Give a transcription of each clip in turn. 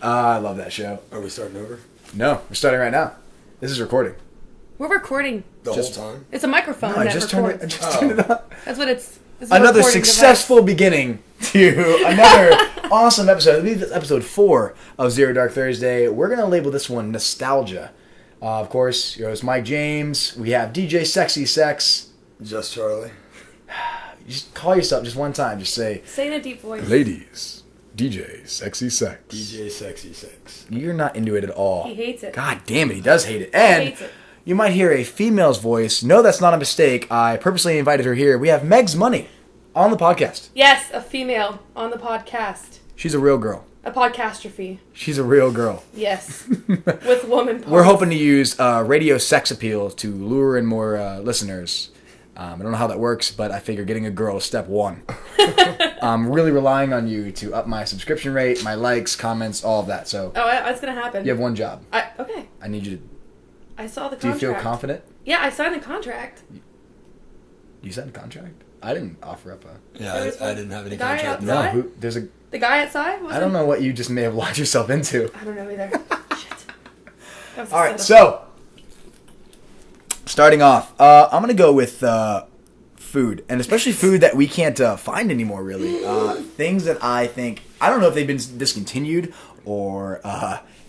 I love that show. Are we starting over? No, we're starting right now. This is recording. We're recording. The whole time? It's a microphone No, I that just records. turned it up. That's what it's... Another successful beginning to another awesome episode. I believe it's episode 4 of Zero Dark Thursday. We're going to label this one Nostalgia. Of course, your host Mike James. We have DJ Sexy Sex. Just Charlie. Just call yourself just one time. Just say... Say in a deep voice. Ladies, DJ Sexy Sex. DJ Sexy Sex. You're not into it at all. He hates it. God damn it, he does hate it. And He hates it. you might hear a female's voice. No, that's not a mistake. I purposely invited her here. We have Megsmoney on the podcast. Yes, a female on the podcast. She's a real girl. A podcastrophe. She's a real girl. Yes. With woman parts. We're hoping to use radio sex appeal to lure in more listeners. I don't know how that works, but I figure getting a girl is step one. I'm really relying on you to up my subscription rate, my likes, comments, all of that. So Oh, that's going to happen. you have one job. Okay. I need you to... I saw the Do you contract. feel confident? Yeah, I signed the contract. You signed a contract? I didn't offer up a... Yeah, I didn't have any The guy contract. outside? No, there's a... The guy outside? I don't know what you just may have locked yourself into. I don't know either. Shit. That was a All right, setup. so starting off, I'm gonna go with food, and especially food that we can't find anymore. Really, things that I think I don't know if they've been discontinued or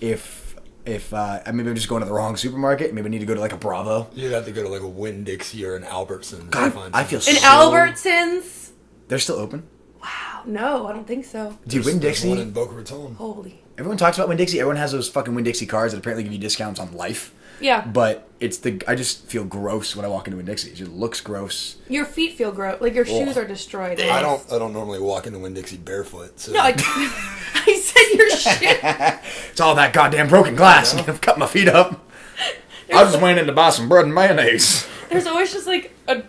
if maybe I'm just going to the wrong supermarket. Maybe I need to go to like a Bravo. You'd have to go to like a Winn-Dixie or an Albertsons. God, to find I feel something. In so- Albertsons? They're still open. Wow. No, I don't think so. Dude, There's Winn-Dixie. one in Boca Raton. Holy. Everyone talks about Winn-Dixie. Everyone has those fucking Winn-Dixie cards that apparently give you discounts on life. Yeah. But I just feel gross when I walk into Winn-Dixie. It just looks gross. Your feet feel gross. Like your shoes are destroyed. I don't normally walk into Winn-Dixie barefoot. So. No, I said your shit. It's all that goddamn broken glass. I've cut my feet up. I was just waiting to buy some bread and mayonnaise. There's always just like a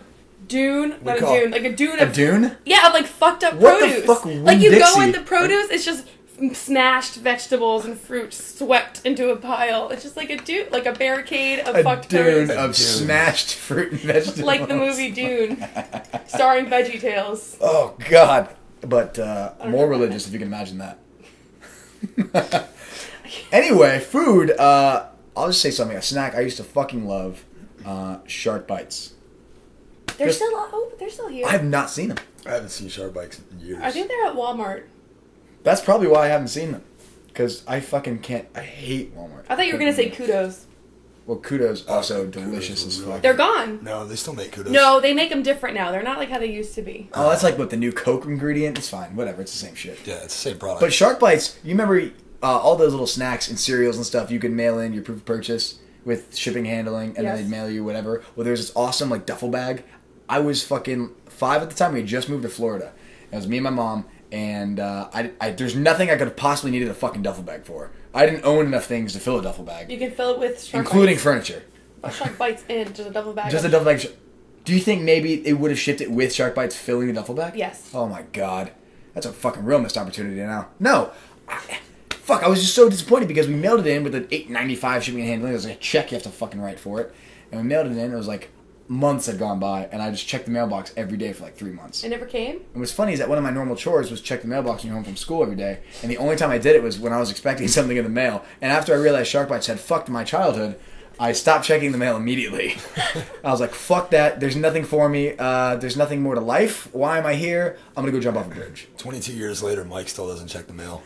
dune, not a call- dune, like a dune A of dune? yeah, of like fucked up What the produce. fuck, Like you go Winn-Dixie? in the produce, it's just smashed vegetables and fruit swept into a pile. It's just like a dune, like a barricade of A fucked dune produce. of smashed fruit and vegetables. Like the movie Dune, starring VeggieTales. Oh, God. But more know. religious, if you can imagine that. Anyway, food. I'll just say something. A snack I used to fucking love. Shark Bites. They're Just- still they're still here. I have not seen them. I haven't seen Shark Bikes in years. I think they're at Walmart. That's probably why I haven't seen them. Because I fucking can't. I hate Walmart. I thought you were gonna say Kudos. Well, Kudos also Kudos delicious were as really fuck. They're gone. No, they still make kudos. No, they make them different now. They're not like how they used to be. Oh, that's like what the new Coke ingredient. It's fine. Whatever. It's the same shit. Yeah, it's the same product. But Shark Bites, you remember all those little snacks and cereals and stuff you could mail in your proof of purchase with shipping handling, and Yes. then they'd mail you whatever. Well, there's this awesome like duffel bag. I was fucking 5 at the time. We had just moved to Florida. It was me and my mom, and there's nothing I could have possibly needed a fucking duffel bag for. I didn't own enough things to fill a duffel bag, You can fill it with shark including bites. furniture. Shark bites in just a double bag. Just a of- duffel bag. Do you think maybe it would have shipped it with Shark Bites filling the duffel bag? Yes. Oh my god. That's a fucking real missed opportunity now. No. Fuck, I was just so disappointed because we mailed it in with an $8.95 shipping and handling. It was like a check you have to fucking write for it. And we mailed it in, it was like months had gone by, and I just checked the mailbox every day for like 3 months. It never came? And what's funny is that one of my normal chores was check the mailbox when you're home from school every day. And the only time I did it was when I was expecting something in the mail. And after I realized Shark Bites had fucked my childhood, I stopped checking the mail immediately. I was like, fuck that. There's nothing for me. There's nothing more to life. Why am I here? I'm going to go jump off a bridge. 22 years later, Mike still doesn't check the mail.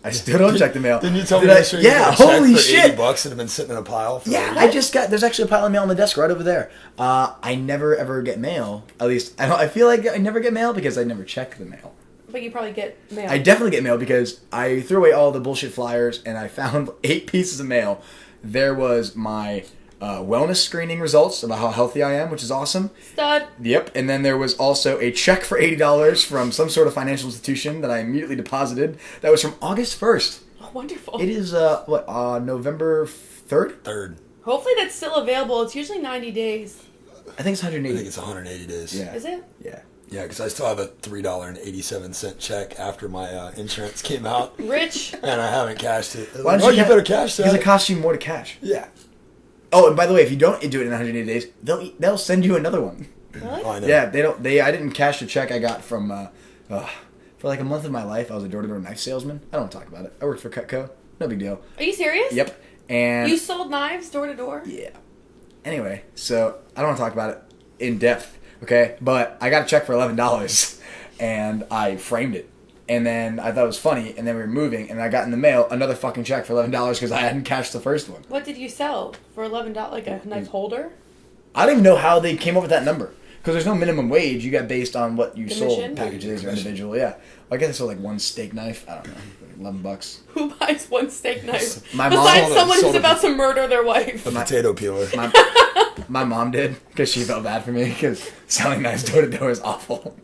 I still don't check the mail. Didn't you tell me Did I- yesterday you Yeah, got a check holy for shit. $80 that had been sitting in a pile? For Yeah, I just got. There's actually a pile of mail on the desk right over there. I never ever get mail. At least I feel like I never get mail because I never check the mail. But you probably get mail. I definitely get mail because I threw away all the bullshit flyers and I found 8 pieces of mail. There was my wellness screening results about how healthy I am, which is awesome. Stud. Yep, and then there was also a check for $80 from some sort of financial institution that I immediately deposited. That was from August 1st. Oh, wonderful. It is November 3rd? Third. Hopefully that's still available. It's usually 90 days. I think it's I 180. think it's 180 days. Yeah. Is it? Yeah. Yeah, because I still have a $3.87 check after my insurance came out, Rich. and I haven't cashed it. Why don't You better cash that. Because it costs you more to cash. Yeah. Oh, and by the way, if you don't do it in 180 days, they'll send you another one. Really? Oh, I know. Yeah, I didn't cash the check I got from For like a month of my life, I was a door-to-door knife salesman. I don't want to talk about it. I worked for Cutco. No big deal. Are you serious? Yep. And You sold knives door to door? yeah. Anyway, so I don't want to talk about it in depth, okay? But I got a check for $11, and I framed it. And then I thought it was funny, and then we were moving, and I got in the mail another fucking check for $11 because I hadn't cashed the first one. What did you sell for $11? Like a knife holder? I don't even know how they came up with that number. Because there's no minimum wage. You got based on what you Commission? sold, packages or individual. Yeah. I guess I sold like one steak knife. I don't know. $11. Who buys one steak knife? My mom Besides sold someone it- who's sold it- about to murder their wife. A potato peeler. My mom did because she felt bad for me because selling knives door to door is awful.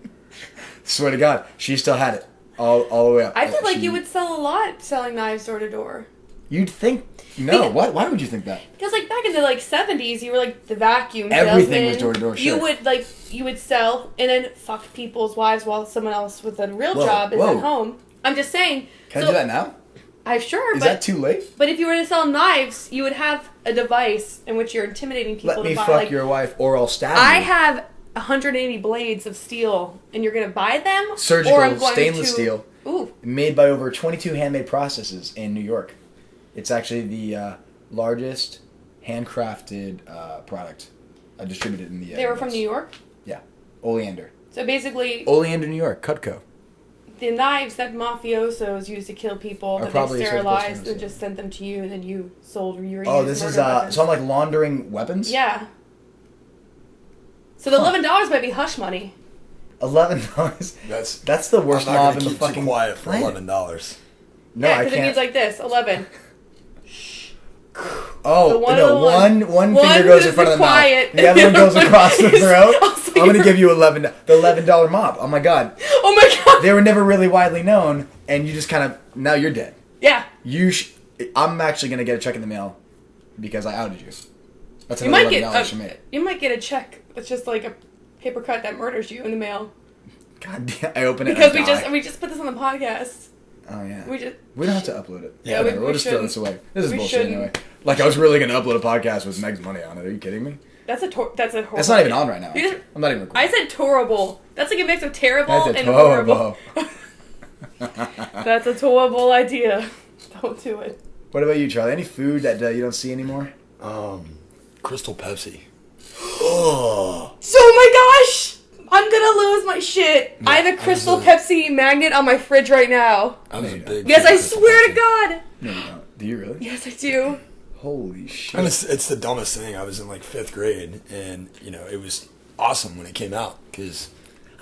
Swear to God, she still had it all the way up. I feel like you would sell a lot selling knives door to door. You'd think no. Why would you think that? Because like back in the like 70s, you were like the vacuum Everything salesman. was door to door. Sure. You would sell and then fuck people's wives while someone else with a real Whoa, job is whoa. at home. I'm just saying. Can I do that now? I'm sure, Is but that too late? But if you were to sell knives, you would have a device in which you're intimidating people Let me to buy. fuck Like, your wife or I'll stab I you. have 180 blades of steel, and you're gonna buy them? Surgical or I'm going stainless to, steel. Ooh, Made by over 22 handmade processes in New York. It's actually the largest handcrafted product distributed in the they were from US. New York. Yeah. Oleander. So basically, Oleander, New York. Cutco. the knives that mafiosos use to kill people Are that probably they surgical sterilized stainless and steel. just sent them to you, and then you sold your Oh, this is weapons. so I'm like laundering weapons? Yeah. So the Huh. $11 might be hush money. $11. That's the worst I'm not mob gonna in the keep fucking too quiet for planet. $11. No, yeah, I because it can't. means like this: 11. Oh, The one no, on the one. one finger One goes in is front of the quiet, mouth. The other one goes across the is throat. also I'm going to your- give you the $11 mop. Oh my God. Oh my god. They were never really widely known, and you just kind of, now you're dead. Yeah. I'm actually going to get a check in the mail because I outed you. That's You another might $11 get for me. you might get a check that's just like a paper cut that murders you in the mail. God damn, I open it Because and I die. we just put this on the podcast. Oh yeah. We just We don't have to upload it. Yeah, Whatever, we we'll just throw shouldn't. this away. This is We bullshit shouldn't. anyway. Like I was really going to upload a podcast with Megsmoney on it. Are you kidding me? that's a horrible. It's not even on right now. You just- I'm not even recording. I said terrible. That's like a mix of terrible That's a and horrible. horrible. That's a terrible idea. Don't do it. What about you, Charlie? Any food that you don't see anymore? Crystal Pepsi. Oh. So my gosh, I'm gonna lose my shit. I have a Crystal Pepsi magnet on my fridge right now. I was a big Yes, fan I of Crystal swear to Pepsi. God. No, you don't. Do you really? Yes, I do. Holy shit. And it's the dumbest thing. I was in like 5th grade, and it was awesome when it came out because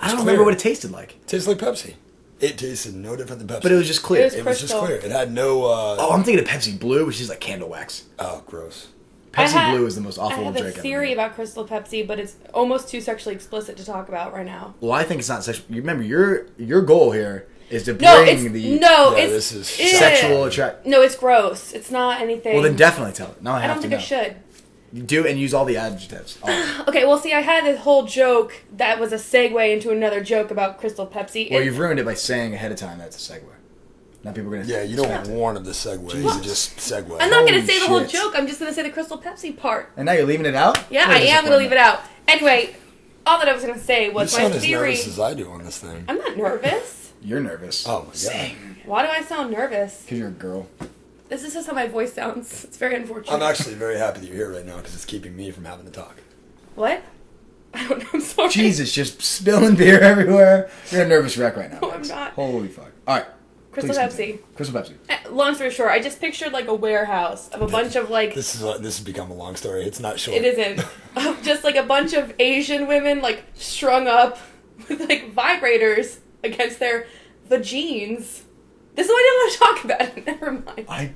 I don't remember what it tasted like. It tasted like Pepsi. It tasted no different than Pepsi. But it was just clear. It was It was just Crystal. clear. It had no. Oh, I'm thinking of Pepsi Blue, which is like candle wax. Oh, gross. Pepsi Blue is the most I awful have a drink ever. theory about Crystal Pepsi, but it's almost too sexually explicit to talk about right now. Well, I think it's not sexual. You remember, your goal here is to bring No, it's the Yeah, it's this is sexual attract. No, it's gross. It's not anything. Well, then definitely tell it. Now I I have don't to think know. I should. You do and use all the adjectives. All of them. Okay, well, see, I had this whole joke that was a segue into another joke about Crystal Pepsi. Well, and- you've ruined it by saying ahead of time that's a segue. Now people are gonna. Yeah, you don't warn of the segue. You just segue. I'm not going Holy to say the whole shit. joke. I'm just going to say the Crystal Pepsi part. And now you're leaving it out. Yeah, What I a am going to leave it disappointment. out. Anyway, all that I was going to say You was my sound as theory. nervous as I do on this thing. I'm not nervous. You're nervous. Oh my god. Same. Why do I sound nervous? Because you're a girl. This is just how my voice sounds. It's very unfortunate. I'm actually very happy that you're here right now because it's keeping me from having to talk. What? I don't know. I'm sorry. Jesus, just spilling beer everywhere. You're a nervous wreck right now. No, I'm Max. not. Holy fuck. All right. Crystal please Pepsi. continue. Crystal Pepsi. Long story short, I just pictured like a warehouse of a bunch of like. This has become a long story. It's not short. It isn't. Of just like a bunch of Asian women like strung up with like vibrators against their vagines. This is why I didn't want to talk about it. Never mind.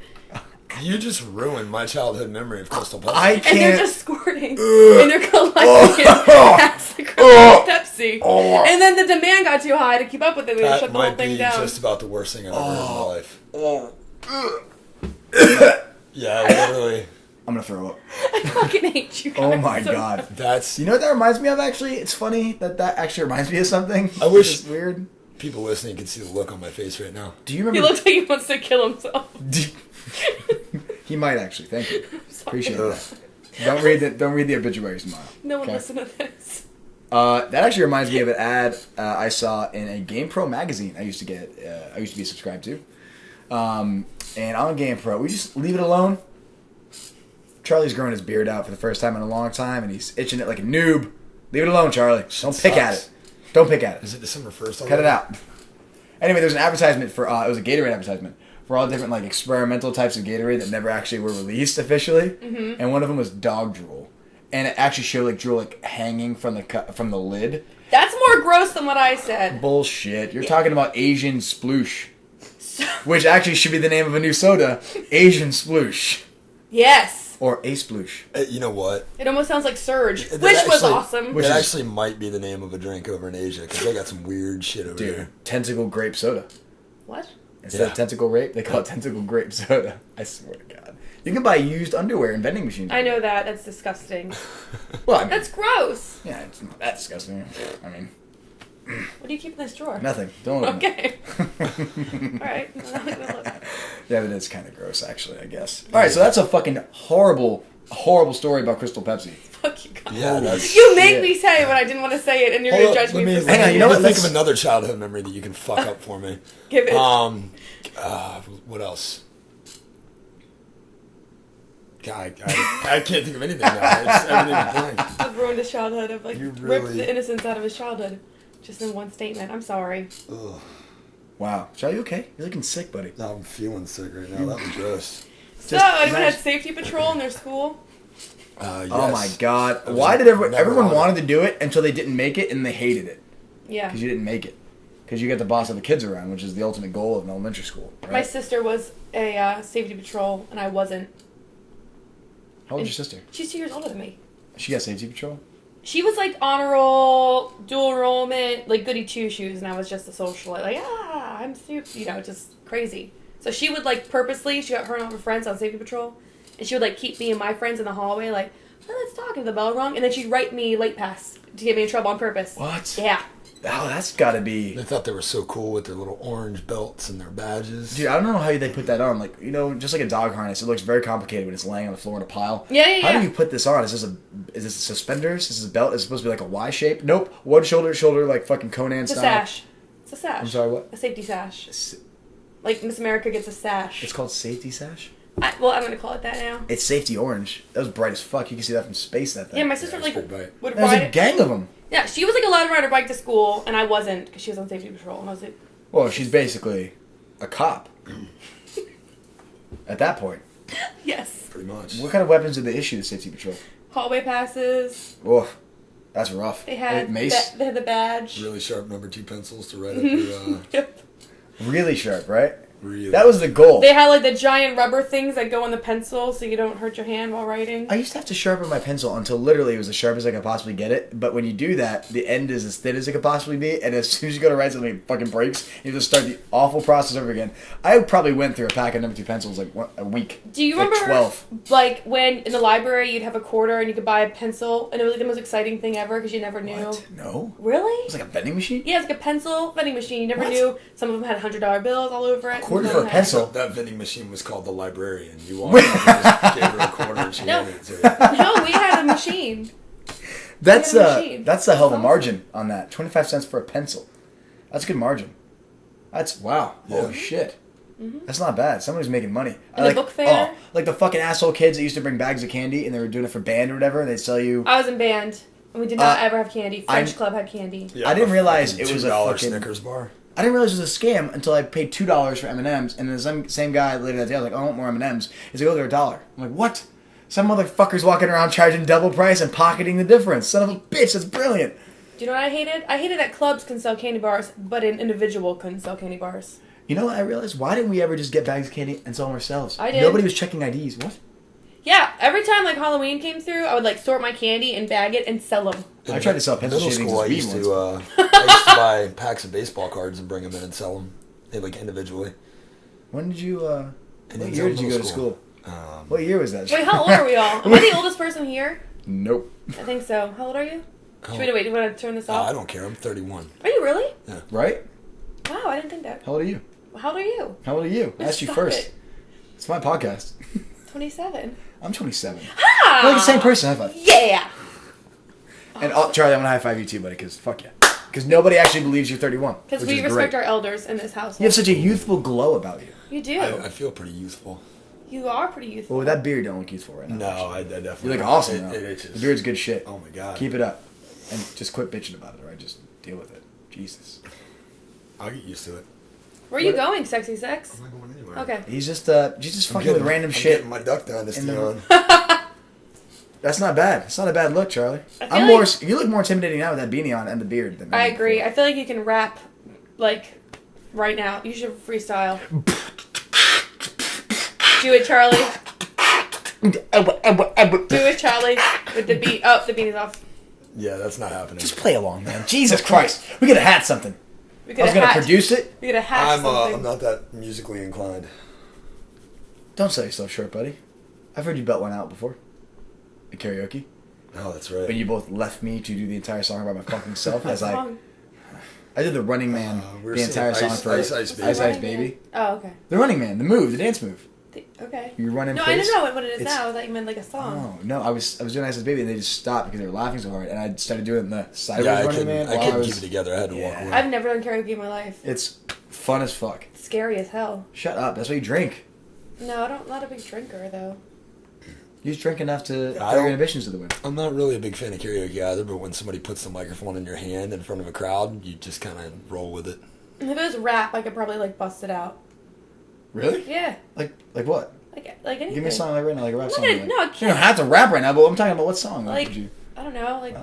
You just ruined my childhood memory of Crystal Pepsi. I And they're can't. just squirting. And they're collecting it past the Crystal Pepsi. And then the demand got too high to keep up with it. They that shut the whole might thing be down. just about the worst thing I've ever heard in my life. Oh. Yeah, literally. I'm gonna throw up. I fucking hate you guys. Oh my so god. That's You know what that reminds me of? Actually, it's funny that actually reminds me of something. I wish- It's weird. people listening can see the look on my face right now. Do you He remember? looks like he wants to kill himself. He might actually. Thank you. Sorry. Appreciate Ugh. that. Don't read the obituary tomorrow. No one Okay. listen to this. That actually reminds me of an ad I saw in a GamePro magazine I used to be subscribed to. And on GamePro, we just leave it alone. Charlie's growing his beard out for the first time in a long time, and he's itching it like a noob. Leave it alone, Charlie. Don't pick at it. Don't pick at it. Is it December 1st already? Cut it out. Anyway, there's an advertisement for, it was a Gatorade advertisement, for all different like experimental types of Gatorade that never actually were released officially. Mm-hmm. And one of them was dog drool. And it actually showed like drool like hanging from the lid. That's more gross than what I said. Bullshit. You're talking about Asian sploosh. Which actually should be the name of a new soda. Asian sploosh. Yes. Or a sploosh. You know what? It almost sounds like Surge, That which was actually- awesome. It actually might be the name of a drink over in Asia, because they got some weird shit over Dude, there. tentacle grape soda. What? Instead of tentacle rape, they call it tentacle grape soda. I swear to God. You can buy used underwear in vending machines. I know that. That's disgusting. Well, I mean, That's gross. yeah, it's not that disgusting. I mean, What do you keep in this drawer? nothing. Don't look. Okay. All right. I'm not gonna look. Yeah, it is kind of gross, actually, I guess. All right, so that's a fucking horrible story about Crystal Pepsi. Fuck you guys. Yeah, that's... You make me say it when I didn't want to say it, and you're Hold gonna up, judge let me me, for let Hang on, saying you know it. what? Think Let's- of another childhood memory that you can fuck up for me. Give it. What else? God, I can't think of anything now. It's everything blank. I've ruined his childhood. I've like You ripped really- the innocence out of his childhood, just in one statement. I'm sorry. Ugh. Wow. Charlie, you okay? You're looking sick, buddy. Now I'm feeling sick right now. That was gross. So, Just anyone had imagine- safety patrol in their school? Yes. Oh my God. I was Why did never everyone on it. wanted to do it until they didn't make it and they hated it? Yeah. Because you didn't make it. Because you get the boss of the kids around, which is the ultimate goal of an elementary school. Right? My sister was a safety patrol, and I wasn't. How old is your sister? She's 2 years older than me. She got safety patrol? She was like honor roll, dual enrollment, like goody two shoes, and I was just a socialite. Like, I'm super, just crazy. So she would like purposely, she got her and all her friends on safety patrol, and she would like keep me and my friends in the hallway, like, well, let's talk, and the bell rung, and then she'd write me late pass to get me in trouble on purpose. What? Yeah. Oh, that's gotta be... They thought they were so cool with their little orange belts and their badges. Dude, I don't know how they put that on. Like, just like a dog harness, it looks very complicated when it's laying on the floor in a pile. Yeah. How do you put this on? Is this suspenders? Is this a belt? Is it supposed to be like a Y shape? Nope. One shoulder, like fucking Conan It's a style. sash. It's a sash. I'm sorry, what? A safety sash. Like Miss America gets a sash. It's called safety sash? I'm gonna call it that now. It's safety orange. That was bright as fuck. You can see that from space, that thing. Yeah, my sister Yeah, like it's pretty bright. would There's ride a it. gang of them. Yeah, she was like allowed to ride her bike to school, and I wasn't because she was on safety patrol. And I was like, Well, she's basically a cop. At that point. yes. Pretty much. What kind of weapons did they issue to safety patrol? Hallway passes. Oof. That's rough. They had mace. they had the badge. Really sharp number 2 pencils to write up your... Yep. Really sharp, right? really. That was the goal. They had like the giant rubber things that go on the pencil so you don't hurt your hand while writing. I used to have to sharpen my pencil until literally it was as sharp as I could possibly get it. But when you do that, the end is as thin as it could possibly be. And as soon as you go to write something, it fucking breaks. You have to start the awful process over again. I probably went through a pack of number 2 pencils like a week. Do you like remember 12. like when in the library you'd have a quarter and you could buy a pencil and it was like the most exciting thing ever because you never knew. What? No. Really? It was like a vending machine? Yeah, it's like a pencil vending machine. You never What? knew. Some of them had $100 bills all over it. A quarter Some for of a them had- pencil? That vending machine was called the librarian. You walked up and just gave her a quarter and she No. handed it to you. No, we had a machine. That's We had a machine. that's a hell of a Awesome. margin on that. 25 cents for a pencil. That's a good margin. That's wow. Yeah. Holy shit. That's not bad. Somebody's making money. And the book fair? like the fucking asshole kids that used to bring bags of candy and they were doing it for band or whatever. And they'd sell you. I was in band and we did not Uh, ever have candy. French Club had candy. Yeah, I didn't a realize fucking it was a $2 fucking- Snickers bar. I didn't realize it was a scam until I paid $2 for M&Ms. And then the same guy later that day, I was like, I want more M&Ms. He's like, oh, they're $1. I'm like, what? Some motherfucker's walking around charging double price and pocketing the difference. Son of a bitch, that's brilliant. Do you know what I hated? I hated that clubs can sell candy bars, but an individual couldn't sell candy bars. You know what I realized? Why didn't we ever just get bags of candy and sell them ourselves? I did. Nobody was checking IDs. What? Yeah, every time like Halloween came through, I would like sort my candy and bag it and sell them. I tried to sell pencil Middle shavings school, I as weed used once. I used to buy packs of baseball cards and bring them in and sell them, like individually. When did you, And what then year did you middle go to school? Um, What year was that? Wait, how old are we all? Am I the oldest person here? Nope. I think so. How old are you? Oh. Wait, do you want to turn this off? I don't care. I'm 31. Are you really? Right? Wow, I didn't think that. How old are you? How old are you? How old are you? I asked you Stop first. it. It's my podcast. 27. I'm 27. Ah! We're like the same person, high five. Yeah! And Charlie, I'm gonna high five you too, buddy, because fuck yeah. Because nobody actually believes you're 31. Because we respect our elders in this household. You have such a youthful glow about you. You do. I feel pretty youthful. You are pretty youthful. Well, with that beard, don't look youthful right now. No, I definitely. You look awesome, though. It just, the beard's good shit. Oh my god. Keep it up. And just quit bitching about it, alright? Just deal with it. Jesus. I'll get used to it. Where are you going, sexy sex? I'm not going anywhere. Okay. He's just fucking with random shit. Getting my duck dynasty on. That's not bad. It's not a bad look, Charlie. You look more intimidating now with that beanie on and the beard than I agree. I feel like you can rap, like, right now. You should freestyle. Do it, Charlie. Do it, Charlie. With the beat. Oh, the beat is off. Yeah, that's not happening. Just play along, man. Jesus Christ. We could have had something. I was going to produce it. We could have had something. I'm not that musically inclined. Don't sell yourself short, buddy. I've heard you belt one out before. In karaoke. Oh, that's right. When you both left me to do the entire song about my fucking self as I did the Running Man, the entire song for Ice Baby. Oh, okay. The Running Man, the move, the dance move. Okay. You run in No, place. I don't know what it is now. I thought you meant like a song. Oh, no, I was doing Ice Baby and they just stopped because they were laughing so hard and I started doing the sideways Running Man. I couldn't keep it together. I had to walk away. I've never done karaoke in my life. It's fun as fuck. It's scary as hell. Shut up. That's why you drink. No, I'm not a big drinker though. You just drink enough to throw your inhibitions to the wind. I'm not really a big fan of karaoke either, but when somebody puts the microphone in your hand in front of a crowd, you just kind of roll with it. If it was rap, I could probably like bust it out. Really? Yeah. Like what? Like anything. Give me a song like right now, like a rap song. No, I You can't. don't have to rap right now, but I'm talking about what song. Like, would you? I don't know, like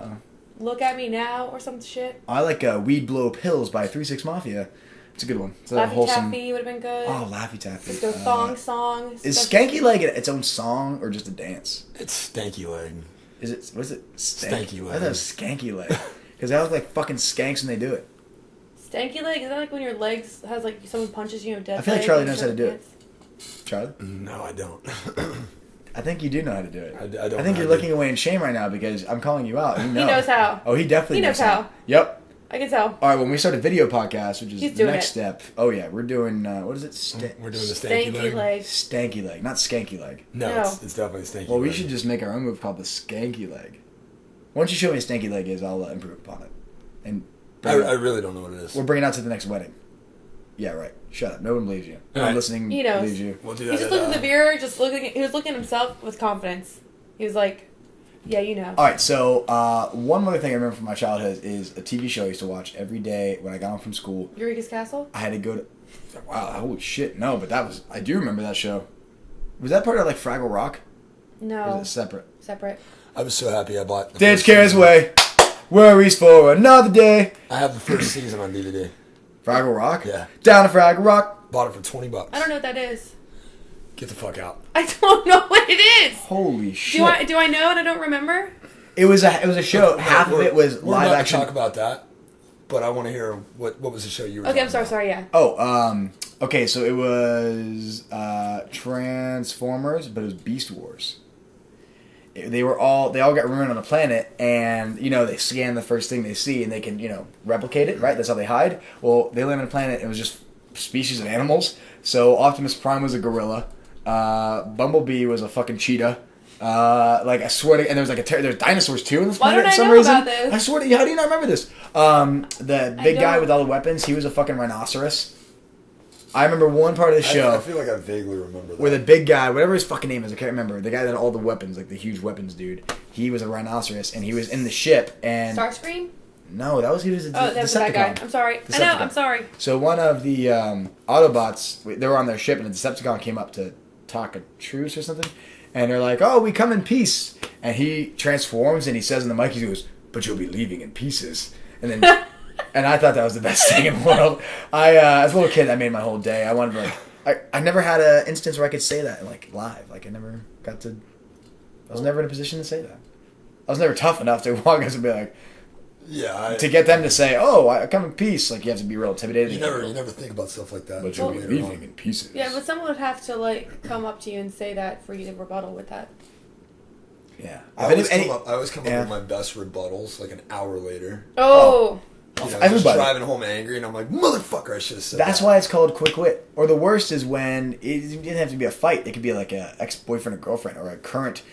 Look at Me Now or some shit. I like Weed Blow Pills by 3 6 Mafia. It's a good one. It's a Laffy wholesome. Taffy would have been good. Oh, Laffy Taffy. Like the thong song. Is Skanky Leg its own song or just a dance? It's Stanky Leg. Is it? What is it? Stanky Leg. I thought it was Skanky Leg because they look like fucking skanks when they do it. Stanky leg? Is that like when your legs has like someone punches you in a dead I feel like leg Charlie and knows how to do it. pants? Charlie? No, I don't. I think you do know how to do it. I don't. I think you're looking away in shame right now because I'm calling you out. You know. He knows how. Oh, he definitely knows how. Yep. I can tell. All right, when we start a video podcast, which is He's the doing next it. step. Oh yeah, we're doing what is it? We're doing the Stanky Leg. leg. Stanky Leg, not Skanky Leg. No, No. It's definitely Stanky Leg. Well, we should just make our own move called the Skanky Leg. Once you show me what a Stanky Leg is, I'll improve upon it. And I really don't know what it is. we'll bring it out to the next wedding. Yeah, right. Shut up. No one believes you. No All one right. listening He knows. believes you. We'll do He that. just looked in the mirror, he was looking at himself with confidence. He was like, yeah, you know. All right, so one other thing I remember from my childhood is a TV show I used to watch every day when I got home from school. Eureka's Castle? I had to go to... Wow, holy shit. No, but that was... I do remember that show. Was that part of, like, Fraggle Rock? Or No. is it separate? Separate. I was so happy I bought. Dance carries away. Worries for another day. I have the first season on DVD. Fraggle Rock? Yeah. Down to Fraggle Rock. Bought it for $20. I don't know what that is. Get the fuck out. I don't know what it is. Holy shit. Do I know and I don't remember? It was a show. Half of it was we're live not action. Talk about that, but I want to hear what was the show you were. Okay, I'm talking sorry, about? yeah. Okay, so it was Transformers, but it was Beast Wars. They all got ruined on a planet, and they scan the first thing they see, and they can replicate it, right? That's how they hide. Well, they land on a planet, and it was just species of animals. So Optimus Prime was a gorilla, Bumblebee was a fucking cheetah. I swear to, and there was there's dinosaurs too in this planet for some reason. About this? I swear to you, how do you not remember this? The big guy with all the weapons, he was a fucking rhinoceros. I remember one part of the show. I feel like I vaguely remember that. Where the big guy, whatever his fucking name is, I can't remember. The guy that had all the weapons, like the huge weapons dude. He was a rhinoceros, and he was in the ship. And Starscream? No, he was a Oh, that was that guy. I'm sorry. I know. I'm sorry. So one of the Autobots, they were on their ship, and a Decepticon came up to talk a truce or something. And they're like, "Oh, we come in peace." And he transforms, and he says in the mic, he goes, "But you'll be leaving in pieces." And then. And I thought that was the best thing in the world. As a little kid, that made my whole day. I wanted to, I never had an instance where I could say that, live. I never got to, I was never in a position to say that. I was never tough enough to walk up and be like, yeah. To get them to say, "Oh, I come in peace," you have to be real intimidated. You never think about stuff like that. But you'll be leaving in pieces. Yeah, but someone would have to, come up to you and say that for you to rebuttal with that. Yeah. I always come up with my best rebuttals, an hour later. Oh. Just driving home angry, and I'm like, motherfucker, I should have said that. That's why it's called quick wit. Or the worst is when it didn't have to be a fight. It could be like a ex-boyfriend or girlfriend or a current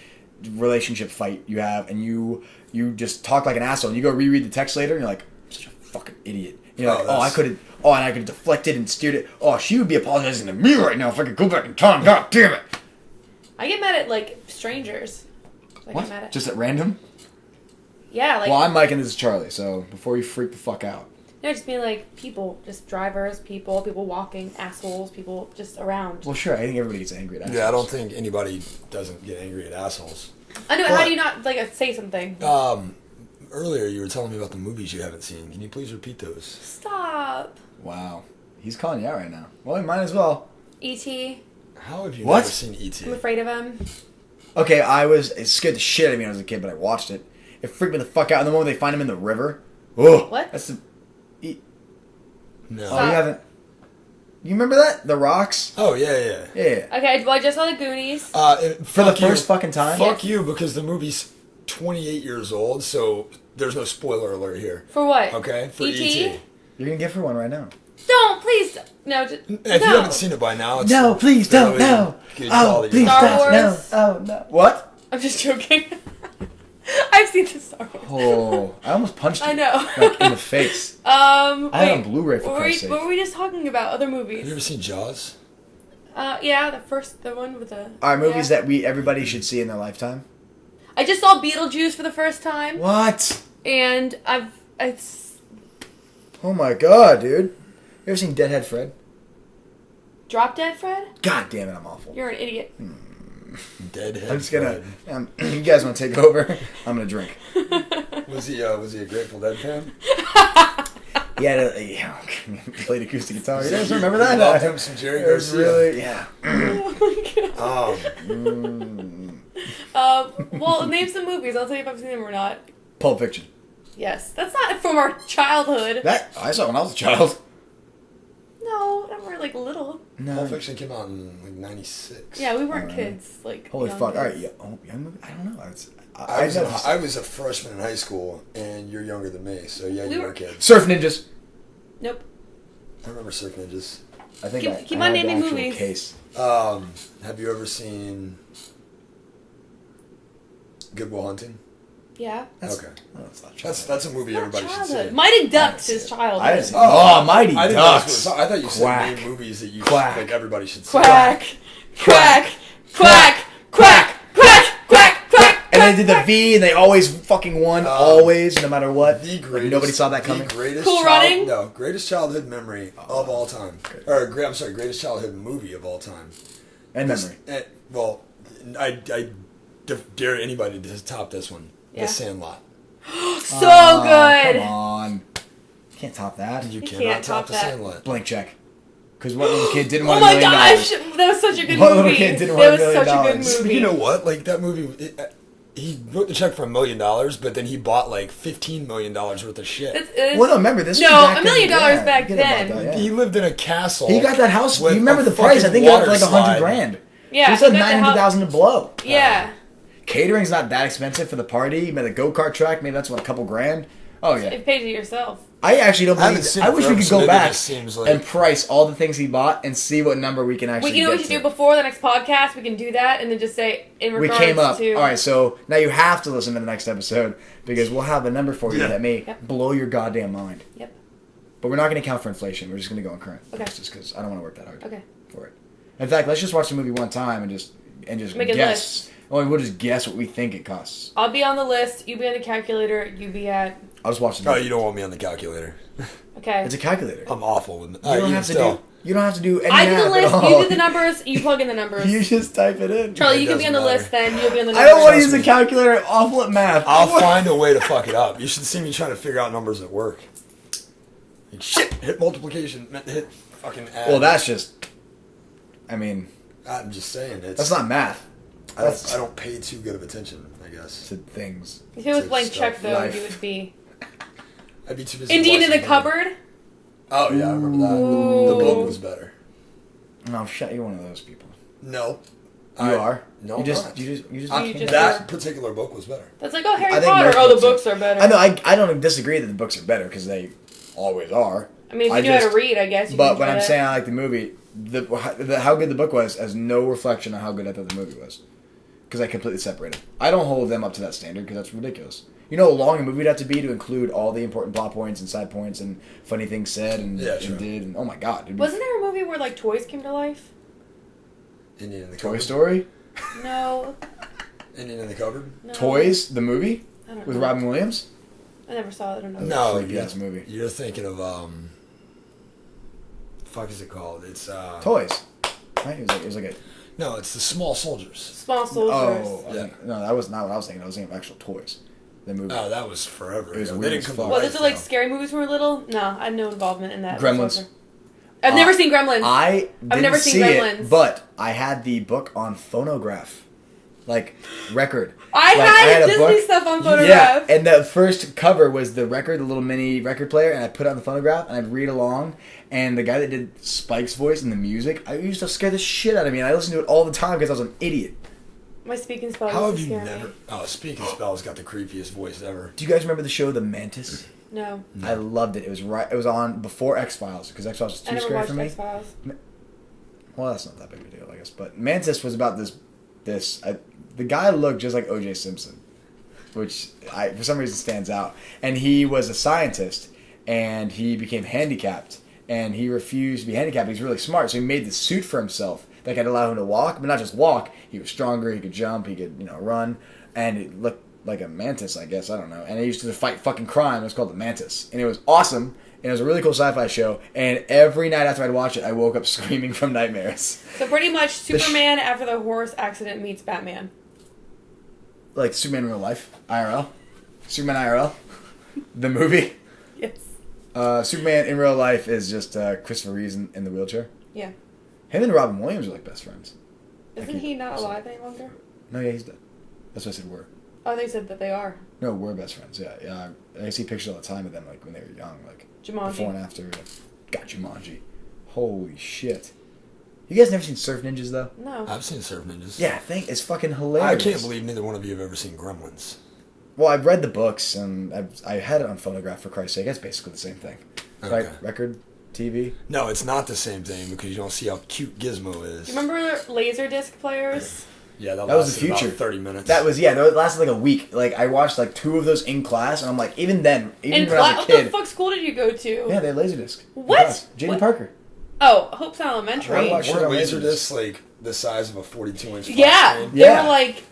relationship fight you have, and you just talk like an asshole, and you go reread the text later, and you're like, I'm such a fucking idiot. And you're like, I could have, and I could have deflected and steered it. Oh, she would be apologizing to me right now if I could go back in time. God damn it. I get mad at, like, strangers. I What? get mad at... Just at random? Yeah, like... Well, I'm Mike and this is Charlie, so before you freak the fuck out. No, just being like, people. Just drivers, people walking, assholes, people just around. Well, sure, I think everybody gets angry at assholes. Yeah, I don't think anybody doesn't get angry at assholes. I know, how do you not, like, say something? Earlier you were telling me about the movies you haven't seen. Can you please repeat those? Stop. Wow. He's calling you out right now. Well, he might as well. E.T. How have you What? never seen E.T.? I'm afraid of him. Okay, it scared the shit out of me when I was a kid, but I watched it. It freaked me the fuck out. And the moment they find him in the river. Oh, What? That's the... No. Oh, you haven't... You remember that? The Rocks? Oh, yeah. Yeah. Okay, well, I just saw the Goonies. For the first fucking time? Fuck you, because the movie's 28 years old, so there's no spoiler alert here. For what? Okay? For E.T.? E.T. You're gonna get for one right now. Don't, please. No, just, If you haven't seen it by now, it's No, please don't, fairly no. good Oh, quality. please Star don't, no. Wars. Oh, no. What? I'm just joking. I've seen the Star Wars. Oh, I almost punched you. I know. Like, in the face. I had it wait, on Blu-ray, for what were, Christ's sake. what were we just talking about? Other Have you movies? ever seen Jaws? Yeah, the one with the... Alright, movies yeah. that everybody should see in their lifetime. I just saw Beetlejuice for the first time. What? And Oh my god, dude. You ever seen Deadhead Fred? Drop Dead Fred? God damn it, I'm awful. You're an idiot. Deadhead. I'm just gonna... Fred. you guys want to take over? I'm gonna drink. Was he a Grateful Dead fan? He had he played acoustic guitar. You guys remember that? Loved him some Jerry It was Garcia. really... Yeah. Oh my god. Well, name some movies. I'll tell you if I've seen them or not. Pulp Fiction. Yes. That's not from our childhood. That I saw when I was a child. No, that were like little. No. Pulp Fiction came out in like 96. Yeah, we weren't Alright. kids. Like Holy young fuck! All right, kids. yeah. Oh, young movie. I don't know. I was a freshman in high school, and you're younger than me, so yeah, you were kids. Surf Ninjas. Nope. I remember Surf Ninjas. I think Keep I on had the naming actual movies. Case. Have you ever seen Good Will Hunting? Yeah. That's, Okay. oh, that's not childhood. That's a movie Not everybody should childhood. see. Mighty Ducks I is didn't childhood. I didn't see. Oh, Mighty I didn't Ducks. know I thought you said Quack. name movies that you Quack. think everybody should see. Quack. Quack. Quack. Quack. Quack. Quack. Quack. And they did the V, and they always fucking won, always, no matter what. The Like, greatest. nobody saw that coming. The greatest Cool Running? No, greatest childhood memory of all time. I'm sorry, greatest childhood movie of all time. And memory. Well, I dare anybody to top this one. Yeah. The Sandlot. So Oh, good. Come on. Can't top that. You You cannot can't top top The that. Sandlot. Blank check. Because what little kid didn't Oh want my $1 million? gosh, that was such a good What little movie. kid didn't That want was $1 such a million? good movie. You know what? Like that movie, he wrote the check for $1 million, but then he bought like $15 million worth of shit. It's- Well, no, remember this. No, was back $1 million yeah, back forget about then. that, yeah. He lived in a castle. He got that house. You with remember a the price? I fucking think it got water like slide. $100,000. Yeah, he said he got the $900,000 to blow. Yeah. Catering's not that expensive for the party. You made a go-kart track. Maybe that's what, a couple grand. Oh yeah. You paid it yourself. I actually don't I haven't believe. seen I it wish we forever, could so go maybe back this seems like- and price all the things he bought and see what number we can actually. You know what we get should to. do before the next podcast? We can do that and then just say in We regards came up. to. All right, so now you have to listen to the next episode because we'll have a number for you Yeah. that may Yep. blow your goddamn mind. Yep. But we're not going to count for inflation. We're just going to go on current. Okay. Just because I don't want to work that hard. Okay. For it. In fact, let's just watch the movie one time and just Make a guess. Oh, we'll just guess what we think it costs. I'll be on the list. You be on the calculator. You be at. I'll just watch the Oh, movie. you don't want me on the calculator. Okay. It's a calculator. I'm awful with. You don't have to do. You don't have to do any I do the math at list. all. You do the numbers. You plug in the numbers. You just type it in. Charlie, It you can be on the doesn't list then. You'll be on the I numbers. don't want to use Trust a me. calculator. I'm awful at math. I'll find a way to fuck it up. You should see me trying to figure out numbers at work. Like, shit, hit multiplication, hit fucking add. Well, that's just. I mean, I'm just saying. that's not math. I don't pay too good of attention, I guess. To things. If it was to blank stuff, check though, life. you would be. I'd be too busy. Indian in the watching cupboard. Oh yeah, I remember that. Ooh. The book was better. No, shut. You're one of those people. No. You are. No, You I'm just. not. You just. You just- That particular book was better. That's like, oh, Harry I think Potter. most Oh, the books books are better. I know. I don't disagree that the books are better because they always are. I mean, if you knew how to read, I guess. You But can when do I'm that. saying I like the movie, how good the book was has no reflection on how good I thought the movie was. because I completely separate them. I don't hold them up to that standard because that's ridiculous. You know how long a movie would have to be to include all the important plot points and side points and funny things said and, and did. And, oh my god. Wasn't there a movie where like toys came to life? Indian in the Toy Cupboard. Story? No. Indian in the Cupboard? No. Toys, the movie? I don't With know. Robin Williams? I never saw it. I don't know. No, Creepy ass movie. You're thinking of fuck is it called? It's Toys. Right? It was like a... No, it's the Small Soldiers. Small Soldiers. Oh, Yeah. No, that was not what I was thinking. I was thinking of actual toys. The movie. Oh, that was forever. It was ago. weird They as didn't come fuck. to Well, life, those are like though. scary movies when we were little. No, I had no involvement in that. Gremlins. whatsoever. I've never seen Gremlins. I didn't never seen see Gremlins. it, but I had the book on phonograph. Like, record. I Like, had a Disney book- stuff on Yeah, phonograph. and the first cover was the record, the little mini record player, and I put it on the phonograph, and I'd read along, and the guy that did Spike's voice in the music, I used to scare the shit out of me, and I listened to it all the time because I was an idiot. My speaking spell How used have to you scare never? me. Oh, Speaking Spell's got the creepiest voice ever. Do you guys remember the show The Mantis? No. I loved it. It was right. It was on before X-Files, because X-Files was I too never scary watched for me. X-Files. Well, that's not that big of a deal, I guess. But Mantis was about the guy looked just like O.J. Simpson, which for some reason stands out. And he was a scientist, and he became handicapped, and he refused to be handicapped. He's really smart, so he made this suit for himself that could allow him to walk, but not just walk. He was stronger. He could jump. He could run, and it looked like a mantis, I guess. I don't know. And he used to fight fucking crime. It was called The Mantis, and it was awesome. And it was a really cool sci-fi show. And every night after I'd watch it, I woke up screaming from nightmares. So pretty much Superman after the horse accident meets Batman. Like Superman in real life, IRL, Superman IRL, the movie. Yes. Superman in real life is just Christopher Reeves in the wheelchair. Yeah. Him and Robin Williams are like best friends. Isn't he not alive any longer? No, yeah, he's dead. That's what I said. Were. Oh, they said that they are. No, we're best friends. Yeah. I see pictures all the time of them, like when they were young, like Jumanji. before and after. Got Jumanji. Holy shit! You guys never seen Surf Ninjas though? No. I've seen Surf Ninjas. Yeah, it's fucking I hilarious. can't believe neither one of you have ever seen Gremlins. Well, I've read the books and I had it on phonograph for Christ's sake. That's basically the same thing, right? Okay. Record, TV. No, it's not the same thing because you don't see how cute Gizmo is. Do you remember Laserdisc players? Yeah, that was the lasted future. about 30 minutes. That lasted like a week. Like I watched like 2 of those in class, and I'm like, even then, even In when I was a what kid, the fuck school did you go to? yeah, they had Laserdisc. in What? class. J.D. What? Parker. Oh, Hope's Elementary. I watched- Weren't shit on Laserdiscs like the size of a 42-inch flat Yeah, screen? Yeah.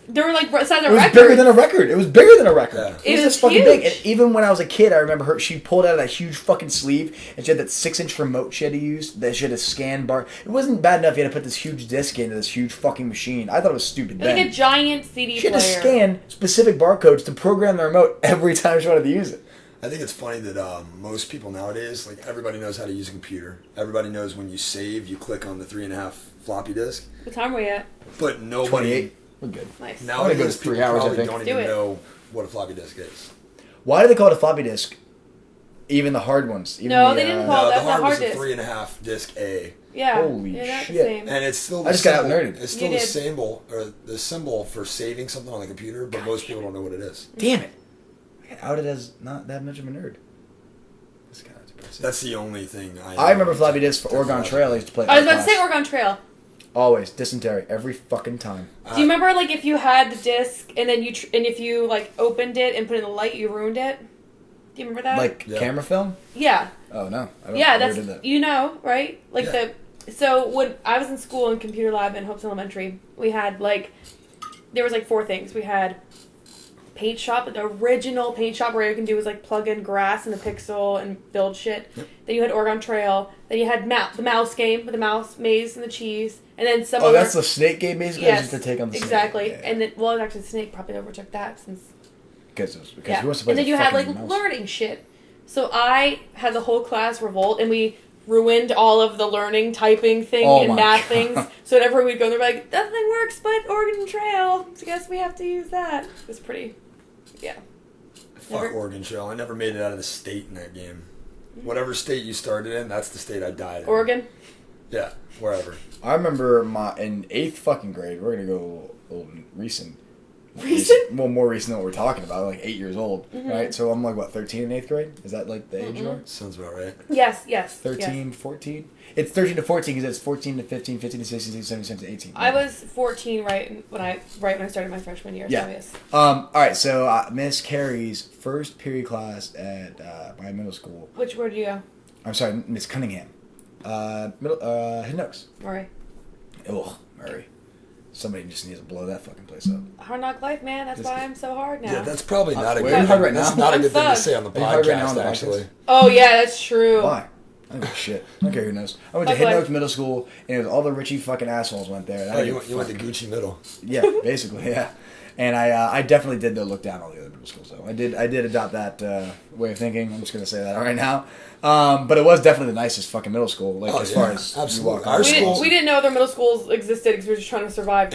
they were like size It of was records. bigger than a record. It was bigger than a record. Yeah. It was It was just fucking big. huge. And even when I was a kid, I remember she pulled out of that huge fucking sleeve, and she had that 6-inch remote she had to use. That she had a scan bar. It wasn't bad enough you had to put this huge disc into this huge fucking machine. I thought it was stupid It was then. like a giant CD She had to player. scan specific barcodes to program the remote every time she wanted to use it. I think it's funny that most people nowadays, like everybody knows how to use a computer. Everybody knows when you save, you click on the 3.5 floppy disk. What time were we at? But nobody 28. We're good. Nice. I'm gonna go nowadays to people 3 hours, I probably think. don't Do even it. know what a floppy disk is. Why do they call it a floppy disk? Even the hard ones. Even No, the, they didn't call No, it. the That's a hard hard was a disk. 3.5 disc A, Yeah. Holy yeah, that's shit. the same. and it's still the I just got symbol. out-nerded. It's still You the did. symbol or the symbol for saving something on the computer, but most people don't know what it is. Damn it. I got outed as not that much of a nerd. That's kind of depressing. That's the only thing I remember floppy disks for Oregon Trail. I used to play. I was about to class. say Oregon Trail. Always dysentery every fucking time. Do you remember like if you had the disc and then and if you like opened it and put it in the light, you ruined it? Do you remember that? Like Yeah. camera film? yeah, Oh no, I don't. yeah. I never That's did that. you know right. Like Yeah. so when I was in school in computer lab in Hope's Elementary, we had like there was like 4 things. We had paint shop, the original paint shop where you can do was like plug in grass and a pixel and build shit. Yep. Then you had Oregon Trail. Then you had the mouse game with the mouse maze and the cheese. And then some Oh, other that's the snake game basically. yes, Just to take on the exactly. snake. And then well, actually, the snake probably overtook that since because yeah. who wants to play And then the you had like fucking mouse? learning shit. So I had the whole class revolt, and we ruined all of the learning typing thing Oh and my math God. things. So whenever we'd go, they're like, "Nothing works but Oregon Trail." So I guess we have to use that. It was pretty, yeah. Fuck Never- Oregon Trail. I never made it out of the state in that game. Whatever state you started in, that's the state I died in. Oregon. Yeah, wherever. I remember in 8th fucking grade. We're gonna go a little recent. Recent? Well, more recent than what we're talking about, like 8 years old, right? So I'm like, what, 13 in 8th grade? Is that like the age you are? Sounds about right. Yes. 13, 14? It's 13 to 14 because it's 14 to 15, 15 to 16, 17, 17 to 18. I was 14 right when I started my freshman year. Yeah. So yes. All right, so Miss Carey's first period class at my middle school. Where did you go? I'm sorry, Miss Cunningham. Hidden Oaks. Murray. Ugh, Murray. Somebody just needs to blow that fucking place up. Hard knock life, man. That's why I'm so hard now. Yeah, that's probably not a Where good are you hard right That's now? not a I'm good thing to fucked. say on the Are you hard right now podcast, on the actually. podcast? Oh yeah, that's true. Why? I don't give a shit. I don't care who knows. I went to Fuck Hidden life. Oaks Middle School, and it was all the Richie fucking assholes went there. And I Oh, didn't you went to fucking- Gucci Middle. Yeah, basically, yeah. And I definitely did though look down on the other middle schools though. I did adopt that way of thinking. I'm just gonna say that right now. But it was definitely the nicest fucking middle school. Like Oh, as yeah, far as you absolutely. walk Our around. school- We didn't know other middle schools existed because we were just trying to survive.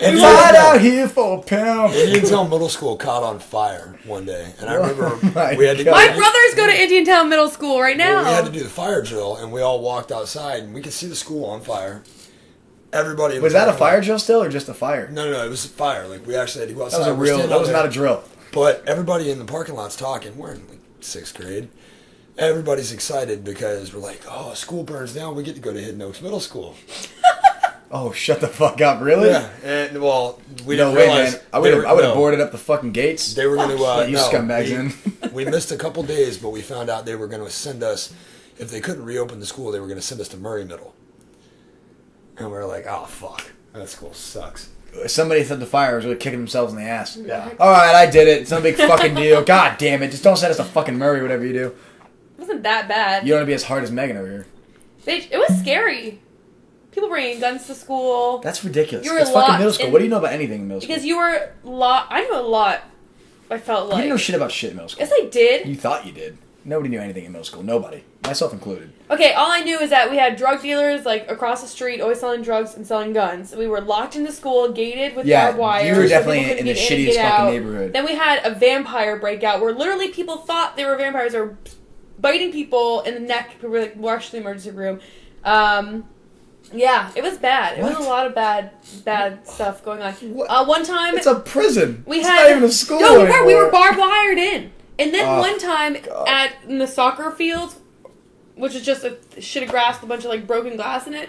Right out here for a pound. Indiantown Middle School caught on fire one day, and I remember my we had to God. My brothers go to Indiantown Middle School right now. we had to do the fire drill, and we all walked outside, and we could see the school on fire. Everybody in Was the that a parking fire lot- drill still, or just a fire? No, it was a fire. Like we actually had to go outside. That was a We're real. standing That out was there. not a drill. But everybody in the parking lot's talking. We're in like 6th grade. Everybody's excited because we're like, oh, school burns down. We get to go to Hidden Oaks Middle School. Oh, shut the fuck up! Really? Yeah, and well, we No didn't way, realize man. I would have no. boarded up the fucking gates. They were going to Let you no, scumbags in. we missed a couple days, but we found out they were going to send us. If they couldn't reopen the school, they were going to send us to Murray Middle. And we were like, oh fuck, that school sucks. Somebody said the fire was really kicking themselves in the ass. Yeah. All right, I did it. It's no big fucking deal. God damn it! Just don't send us to fucking Murray, whatever you do. It wasn't that bad. You don't want to be as hard as Megan over here. It was scary. People bringing guns to school. That's ridiculous. You were It's fucking locked middle school. in- What do you know about anything in middle school? Because you were I knew a lot. I felt You like. didn't know shit about shit in middle school. Yes, I did. You thought you did. Nobody knew anything in middle school. Nobody. Myself included. Okay, all I knew is that we had drug dealers like across the street, always selling drugs and selling guns. We were locked into school, gated with Yeah, barbed wire. you were so definitely people couldn't in the get and shittiest get fucking out. neighborhood. Then we had a vampire breakout where literally people thought they were vampires or biting people in the neck. People were like rushed to the emergency room. Yeah, it was bad. It was What? a lot of bad stuff going on. What? One time It's a prison. we It's had not even a school No, anymore. we were barbed wired in. And then Oh, one time God. in the soccer fields, which is just a shit of grass with a bunch of like broken glass in it,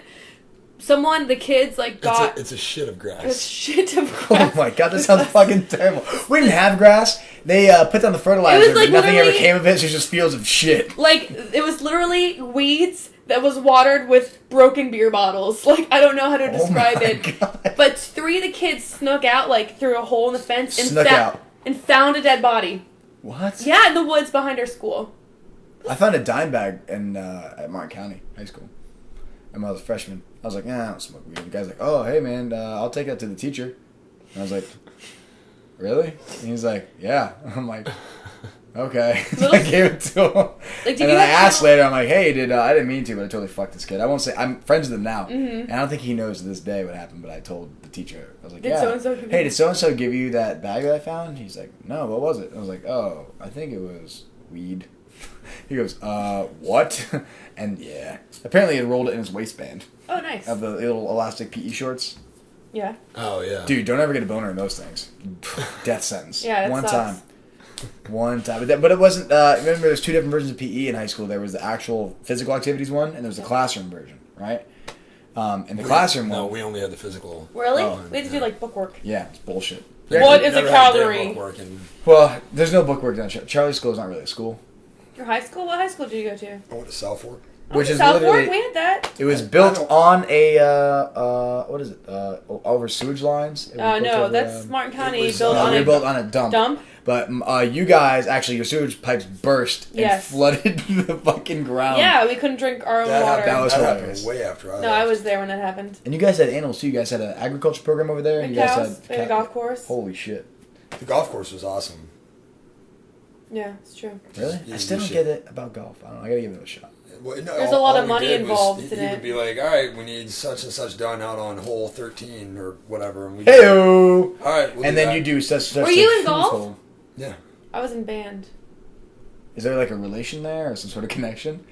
the kids like got It's a shit of a grass. shit of Oh grass. my god, that sounds fucking terrible. We didn't have grass. They put down the fertilizer, It was, like, but nothing ever literally- came of it. So it was just fields of shit. Like it was literally weeds that was watered with broken beer bottles. Like I don't know how to describe oh my it. God. But 3 of the kids snuck out like through a hole in the fence and Snuck out. and found a dead body. What? Yeah, in the woods behind our school. I found a dime bag at Martin County High School. And when I was a freshman, I was like, I don't smoke weed. The guy's like, oh, hey, man, I'll take that to the teacher. And I was like, really? And he's like, yeah. I'm like, okay. So I gave it to him. Like, did And you then I have asked later, I'm like, hey, I didn't mean to, but I totally fucked this kid. I won't say, I'm friends with him now. Mhm. And I don't think he knows to this day what happened, but I told the teacher. I was like, Did yeah. so-and-so give you- Hey, did so-and-so give you that bag that I found? He's like, no, what was it? I was like, oh, I think it was weed. He goes, what? And yeah. Apparently he had rolled it in his waistband Oh, nice. of the little elastic PE shorts. Yeah. Oh yeah, Dude, don't ever get a boner in those things. Death sentence. Yeah, it One sucks. time. One time. But it wasn't, remember there's 2 different versions of PE in high school. There was the actual physical activities one, and there was the classroom version, right? In the classroom No, one, we only had the physical. Really? Oh, We had to do like bookwork. yeah, it's bullshit. What is a Never had to do calorie? bookwork and Well, there's no bookwork done. Charlie's school is not really a school. Your high school? What high school did you go to? I went to South Fork. Which Oh, is South Fork, literally, we had that. it was I built don't- on a, what is it, over sewage lines? It was built No, over, that's Martin County was, built no, on we a were built on a dump. dump. But you guys, actually, your sewage pipes burst and Yes. flooded the fucking ground. Yeah, we couldn't drink our own That water. happened, That was that hilarious. happened way after I No, I was there when that happened. And you guys had animals, too. You guys had an agriculture program over there. And The you guys cows, we had a cat- golf course. Holy shit. The golf course was awesome. Yeah, it's true. Really? You- I still you don't should- get it about golf. I don't know. I gotta give it a shot. Well, no, There's a lot of we money did was involved he in would it. be like, all right, we need such and such done out on hole 13 or whatever. And we Hey-o! all right, we'll And do then that. you do such. Were you in golf? hole. Yeah. I was in band. Is there like a relation there or some sort of connection?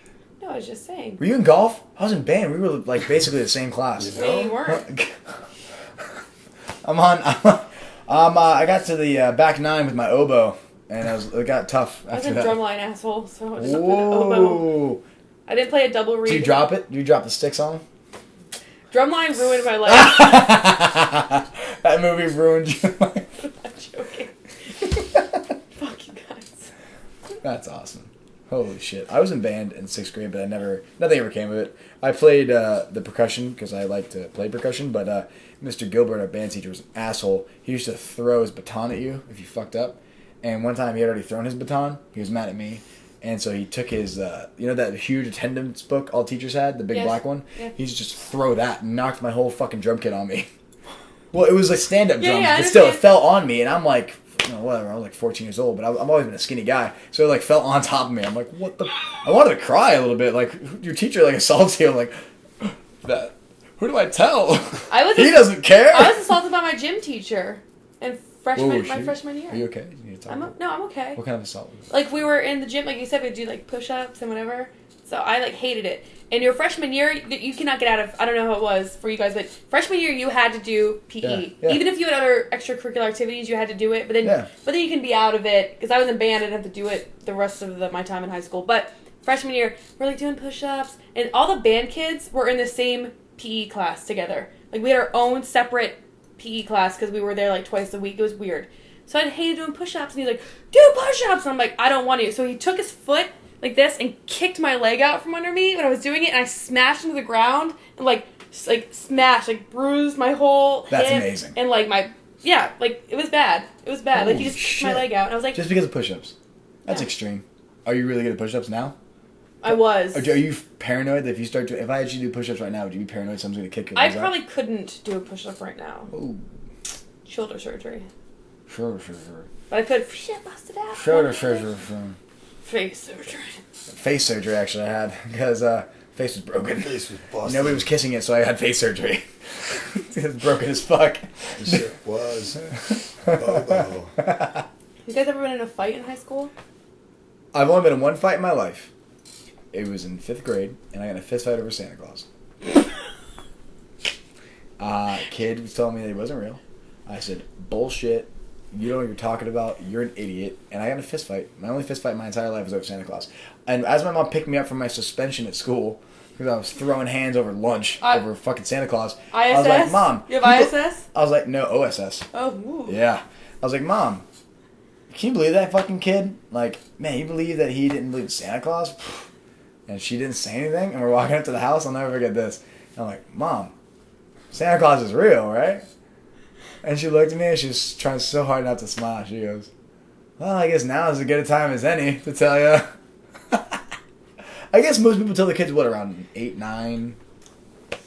No, I was just saying. Were you in golf? I was in band. We were like basically the same class. You know? We weren't. I'm on. I got to the back nine with my oboe, and it got tough I was after a that. drumline asshole, so I just went oboe. Whoa! I didn't play a double reed. Did you drop it? Did you drop the sticks on him? Drumline ruined my life. That movie ruined your life. I'm not joking. Fuck you guys. That's awesome. Holy shit. I was in band in 6th grade, but nothing ever came of it. I played the percussion because I like to play percussion, but Mr. Gilbert, our band teacher, was an asshole. He used to throw his baton at you if you fucked up. And one time he had already thrown his baton. He was mad at me. And so he took his, you know that huge attendance book all teachers had, the big black one? Yeah. He used to just throw that and knocked my whole fucking drum kit on me. Well, it was like stand-up drums, yeah, but still, it fell on me, and I'm like, whatever, I was like 14 years old, but I've always been a skinny guy, so it like fell on top of me. I'm like, what the? I wanted to cry a little bit, like, your teacher like assaults you, I'm like, that. Who do I tell? He doesn't care. I was assaulted by my gym teacher in freshman year. Are you okay? You need to talk about it. No, I'm okay. What kind of assault was it? Like, we were in the gym, like you said, we'd do, like, push-ups and whatever. So I, like, hated it. In your freshman year, you cannot get out of, I don't know how it was for you guys, but freshman year, you had to do PE. Yeah. Even if you had other extracurricular activities, you had to do it. But then you can be out of it. Because I was in band, I didn't have to do it the rest of my time in high school. But freshman year, we're, like, doing push-ups. And all the band kids were in the same PE class together. Like, we had our own separate PE class because we were there, like, twice a week. It was weird. So I hated doing push-ups, and he's like, do push-ups! And I'm like, I don't want to. So he took his foot like this and kicked my leg out from under me when I was doing it, and I smashed into the ground and, like smashed, like, bruised my whole That's hip. amazing. And, like, it was bad. It was bad. Holy like, he just shit. kicked my leg out, and I was like... Just because of push-ups. That's Yeah. extreme. Are you really good at push-ups now? I was. Are you paranoid that if I had you do push-ups right now, would you be paranoid someone's going to kick your I legs out? probably couldn't do a push-up right now. Ooh. Shoulder surgery. Sure. But I could... Shit, busted out. Shoulder. Face surgery. Face surgery, actually, I had, because face was broken. Face was busted. Nobody was kissing it, so I had face surgery. It was broken as fuck. This shit was. Bobo. You guys ever been in a fight in high school? I've only been in one fight in my life. It was in 5th grade, and I got in a fist fight over Santa Claus. Kid was telling me that he wasn't real. I said, bullshit. You don't know what you're talking about. You're an idiot. And I got in a fist fight. My only fist fight in my entire life was over Santa Claus. And as my mom picked me up from my suspension at school, because I was throwing hands over lunch over fucking Santa Claus, ISS? I was like, Mom. You have ISS? I was like, no, OSS. Oh, ooh. Yeah. I was like, Mom, can you believe that fucking kid? Like, man, you believe that he didn't believe in Santa Claus? And she didn't say anything? And we're walking up to the house. I'll never forget this. And I'm like, Mom, Santa Claus is real, right? And she looked at me and she was trying so hard not to smile. She goes, well, I guess now is as good a time as any to tell you. I guess most people tell the kids, what, around 8, 9?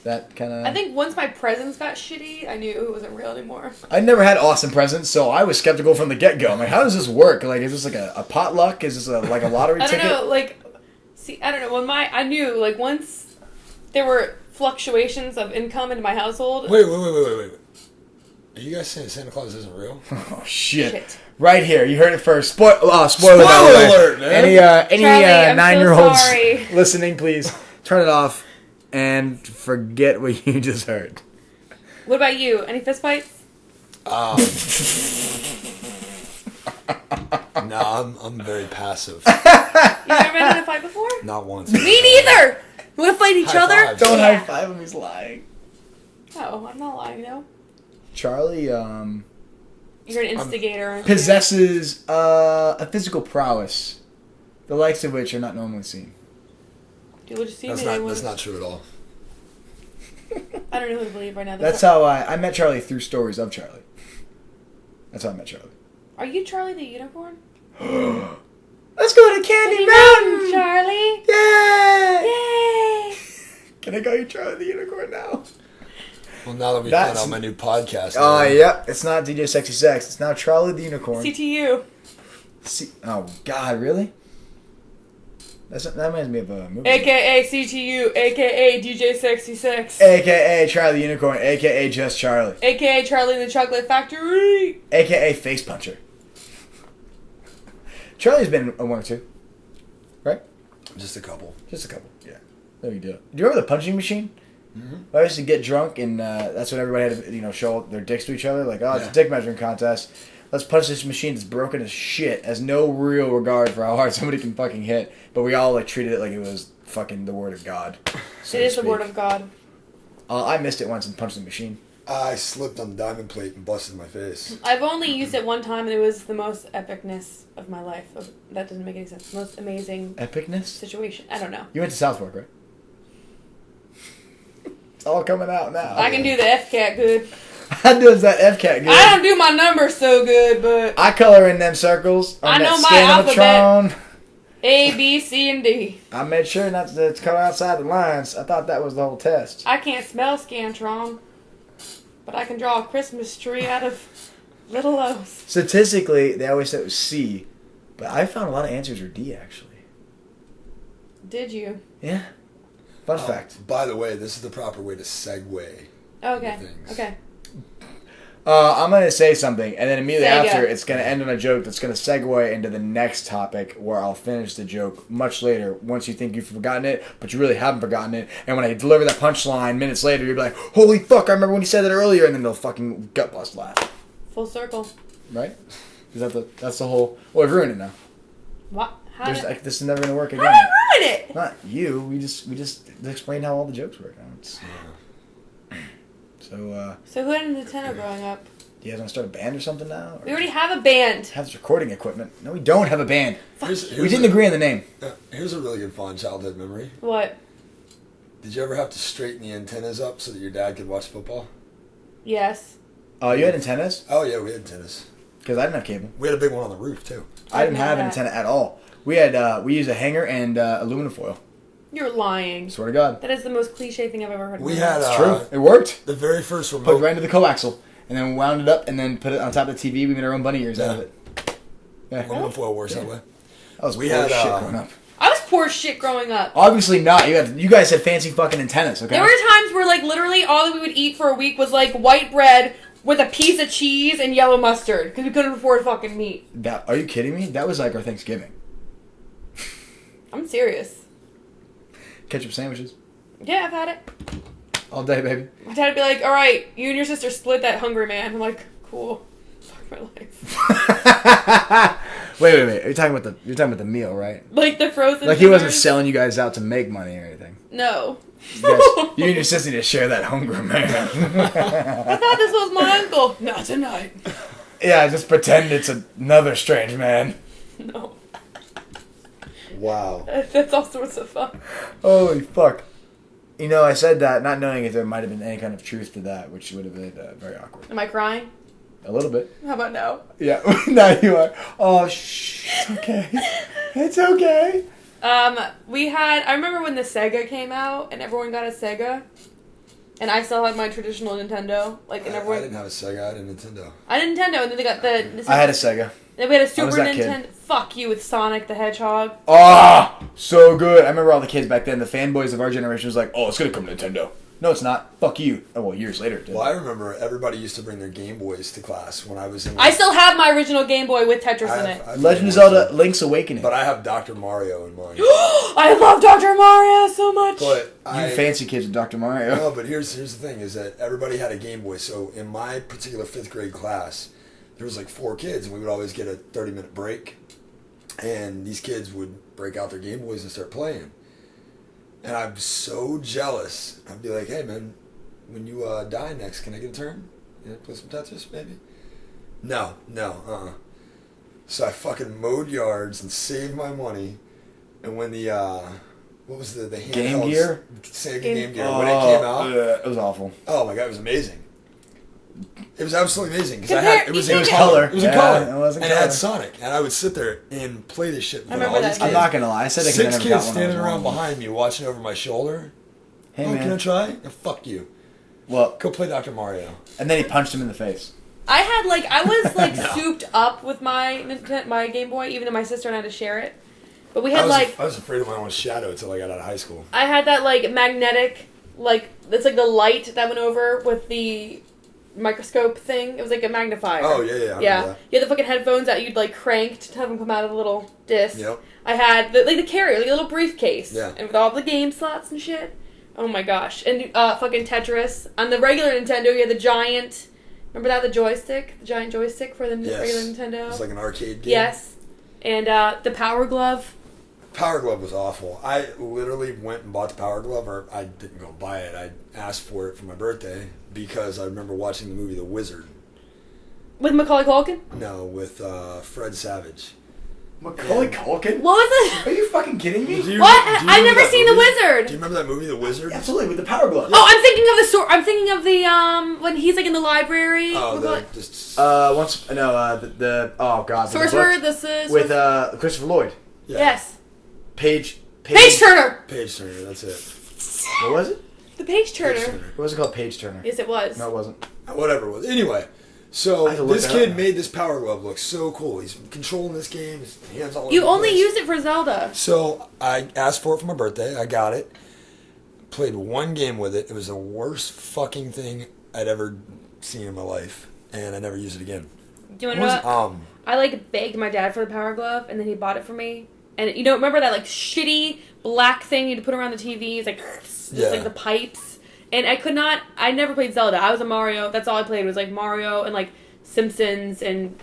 That kind of... I think once my presents got shitty, I knew it wasn't real anymore. I never had awesome presents, so I was skeptical from the get-go. I'm like, how does this work? Like, is this like a potluck? Is this like a lottery ticket? I don't know, like... See, I don't know. I knew, like, once there were fluctuations of income in my household... Wait. Are you guys saying Santa Claus isn't real? Oh, shit. Right here. You heard it first. Spoiler Spoiler alert, man. Any Charlie, I'm 9-year-olds so sorry. listening, please turn it off and forget what you just heard. What about you? Any fistfights? No, I'm very passive. You've never been in a fight before? Not once. Me neither! We want to fight each High other? five. Don't Yeah. high five him. He's lying. No, I'm not lying, no. Charlie You're an instigator. possesses a physical prowess, the likes of which are not normally seen. Dude, we'll just see That's me. not true at all. I don't know who to believe right now. That's how I met Charlie through stories of Charlie. That's how I met Charlie. Are you Charlie the Unicorn? Let's go to Candy Mountain! Charlie! Yay! Yay! Can I call you Charlie the Unicorn now? Well, now that we That's- found out my new podcast. Oh, yep. It's not DJ Sexy Sex. It's now Charlie the Unicorn. CTU. Oh, God, really? That reminds me of a movie. AKA CTU, AKA DJ Sexy Sex. AKA Charlie the Unicorn, AKA Just Charlie. AKA Charlie and the Chocolate Factory. AKA Face Puncher. Charlie's been a one or two, right? Just a couple. Just a couple, yeah. No big deal. Do you remember the punching machine? Mm-hmm. I used to get drunk, and that's when everybody had to, show their dicks to each other. Like, oh, it's Yeah. a dick measuring contest. Let's punch this machine that's broken as shit, has no real regard for how hard somebody can fucking hit. But we all, like, treated it like it was fucking the word of God. So It is the word of God. I missed it once and punched the machine. I slipped on the diamond plate and busted my face. I've only used it one time, and it was the most epicness of my life. That doesn't make any sense. Most amazing Epicness? situation. I don't know. You went to South Fork, right? It's all coming out now. I can do the FCAT good. How does that FCAT good? I don't do my numbers so good, but I color in them circles. On I know that my Scanometron. A, B, C, and D. I made sure not to color outside the lines. I thought that was the whole test. I can't spell Scantron, but I can draw a Christmas tree out of little O's. Statistically, they always said it was C, but I found a lot of answers were D, actually. Did you? Yeah. Fun fact. By the way, this is the proper way to segue. Okay. Things. Okay. I'm going to say something, and then immediately Sega. after, it's going to end on a joke that's going to segue into the next topic, where I'll finish the joke much later, once you think you've forgotten it, but you really haven't forgotten it. And when I deliver that punchline minutes later, you'll be like, holy fuck, I remember when you said that earlier, and then they'll fucking gut bust laugh. Full circle. Right? That's the whole... Well, I've ruined it now. What? How did This is never going to work I again. ruin it? Not you. We just explained how all the jokes work. So, So who had a Nintendo growing up? you guys want to start a band or something now? Or We already have a band. have this recording equipment? No, we don't have a band. Here's We didn't agree on the name. Here's a really good fond childhood memory. What? Did you ever have to straighten the antennas up so that your dad could watch football? Yes. You had antennas? Oh yeah, we had antennas. Because I didn't have cable. We had a big one on the roof too. I didn't have an that. antenna at all. We used a hanger and aluminum foil. You're lying. Swear to God. That is the most cliche thing I've ever heard. We in my had life. It's true. It worked. the very first Put it remote. right into the coaxial. And then wound it up and then put it on top of the TV. We made our own bunny ears out of it. Yeah. Aluminum foil works that way. That was We poor had, shit uh, growing up. I was poor shit growing up. Obviously not. You guys had fancy fucking antennas, okay? There were times where, like, literally all that we would eat for a week was, like, white bread with a piece of cheese and yellow mustard because we couldn't afford fucking meat. Are you kidding me? That was like our Thanksgiving. I'm serious. Ketchup sandwiches. Yeah, I've had it. All day, baby. My dad would be like, all right, you and your sister split that Hungry Man. I'm like, cool. Fuck my life. wait. You're talking about the meal, right? Like the frozen Like he wasn't dinners? selling you guys out to make money or anything. No. You and your sister need to share that hunger, man. I thought this was my uncle. Not tonight. Yeah, just pretend it's another strange man. No. Wow. That's all sorts of fun. Holy fuck. I said that not knowing if there might have been any kind of truth to that, which would have been very awkward. Am I crying? A little bit. How about no? Yeah, now you are. Oh, it's okay. It's okay. I remember when the Sega came out and everyone got a Sega. And I still had my traditional Nintendo. Like, and I everyone. didn't have a Sega. I had a Nintendo. I had a Nintendo, and then they got the. I had a Sega. Then we had a I Super was that kid. Nintendo. Fuck you with Sonic the Hedgehog. Oh, so good. I remember all the kids back then, the fanboys of our generation was like, oh, it's going to come to Nintendo. No, it's not. Fuck you. Oh, well, years later it did. Well, I remember everybody used to bring their Game Boys to class when I was in. I still have my original Game Boy with Tetris in it. Legend of Zelda Link's Awakening. But I have Dr. Mario in mine. I love Dr. Mario so much. But You fancy kids with Dr. Mario. No, but here's the thing: is that everybody had a Game Boy. So in my particular 5th grade class, there was like 4 kids, and we would always get a 30-minute break, and these kids would break out their Game Boys and start playing. And I'm so jealous. I'd be like, "Hey, man, when you die next, can I get a turn? Yeah, play some Tetris, maybe?" No. So I fucking mowed yards and saved my money, and when the what was the handheld Game Gear? Sega Game Gear when it came out? It was awful. Oh my god, it was amazing. It was absolutely amazing because it was you in think color. it- It was in Yeah, color, it was in and it color. had Sonic, and I would sit there and play this shit. With I remember all that these game. I'm kids. not going to lie. I said I could 6 never got kids one. when I standing was around one. behind me, watching over my shoulder. Hey, Can I man. try? Yeah, fuck you. Well, Go play Dr. Mario. and then he punched him in the face. I was souped up with my Game Boy, even though my sister and I had to share it. But we had I was afraid of my own shadow until I got out of high school. I had that like magnetic, like it's like the light that went over with the microscope thing. It was like a magnifier. Oh yeah. I remember that. You had the fucking headphones that you'd like crank to have them come out of the little disc. Yep. I had the carrier, like a little briefcase. Yeah. And with all the game slots and shit. Oh my gosh. And fucking Tetris. On the regular Nintendo, you had the giant... Remember that? The joystick? The giant joystick for the regular Nintendo? It's like an arcade game. Yes. And the Power Glove. Power Glove was awful. I literally went and bought the Power Glove, or I didn't go buy it. I asked for it for my birthday because I remember watching the movie The Wizard. With Macaulay Culkin? No, with Fred Savage. Macaulay Culkin? What was it? Are you fucking kidding me? What? I've never seen The Wizard. Do you remember that movie, The Wizard? Absolutely, with the Power Glove. Oh, I'm thinking of the story. I'm thinking of the when he's like in the library. Oh, the oh god, Sorcerer. This is with Christopher Lloyd. Yeah. Yes. Page Turner. Page Turner, that's it. What was it? The Page Turner. What was it called? Page Turner. Yes, it was. No, it wasn't. Whatever it was. Anyway, so I had to look this that kid up. made this Power Glove look so cool. He's controlling this game. His hands all over You the only place. used it for Zelda. So I asked for it for my birthday. I got it. Played one game with it. It was the worst fucking thing I'd ever seen in my life, and I never used it again. Do you want to know what? I like begged my dad for the Power Glove, and then he bought it for me. And you know, remember that like shitty black thing you had to put around the TV? It's like just like the pipes. And I never played Zelda. I was a Mario. That's all I played was like Mario and like Simpsons and